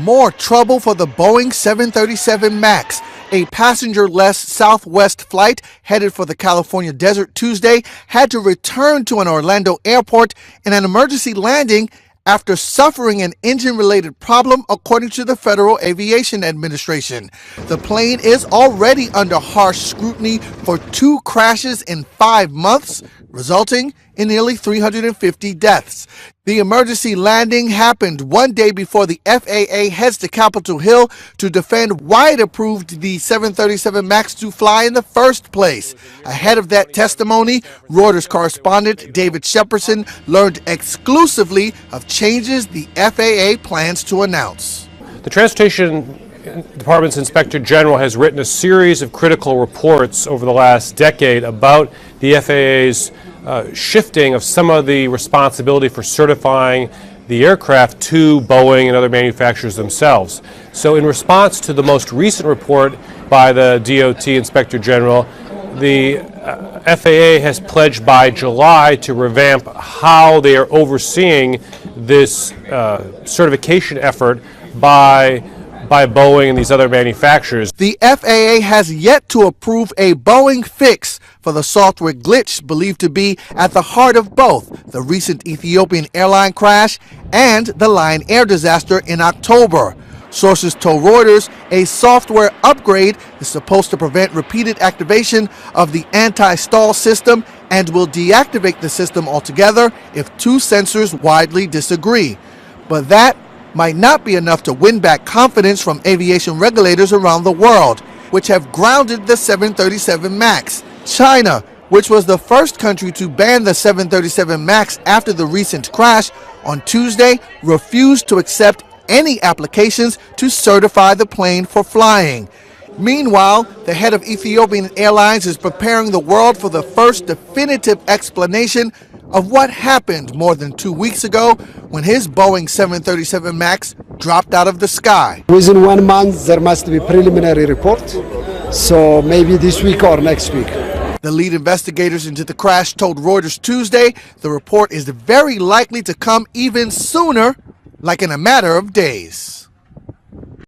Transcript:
More trouble for the Boeing 737 MAX. A passenger-less Southwest flight headed for the California desert Tuesday had to return to an Orlando airport in an emergency landing after suffering an engine-related problem, according to the Federal Aviation Administration. The plane is already under harsh scrutiny for 2 crashes in 5 months, resulting in nearly 350 deaths. The emergency landing happened one day before the FAA heads to Capitol Hill to defend why it approved the 737 MAX to fly in the first place. Ahead of that testimony, Reuters correspondent David Shepardson learned exclusively of changes the FAA plans to announce. The Transportation Department's Inspector General has written a series of critical reports over the last decade about the FAA's shifting of some of the responsibility for certifying the aircraft to Boeing and other manufacturers themselves. So in response to the most recent report by the DOT Inspector General, the FAA has pledged by July to revamp how they are overseeing this certification effort by Boeing and these other manufacturers. The FAA has yet to approve a Boeing fix for the software glitch believed to be at the heart of both the recent Ethiopian airline crash and the Lion Air disaster in October. Sources told Reuters a software upgrade is supposed to prevent repeated activation of the anti-stall system and will deactivate the system altogether if 2 sensors widely disagree. But that might not be enough to win back confidence from aviation regulators around the world, which have grounded the 737 MAX. China, which was the first country to ban the 737 MAX after the recent crash, on Tuesday refused to accept any applications to certify the plane for flying. Meanwhile, the head of Ethiopian Airlines is preparing the world for the first definitive explanation of what happened more than 2 weeks ago when his Boeing 737 MAX dropped out of the sky. Within 1 month, there must be preliminary report, so maybe this week or next week. The lead investigators into the crash told Reuters Tuesday the report is very likely to come even sooner, like in a matter of days.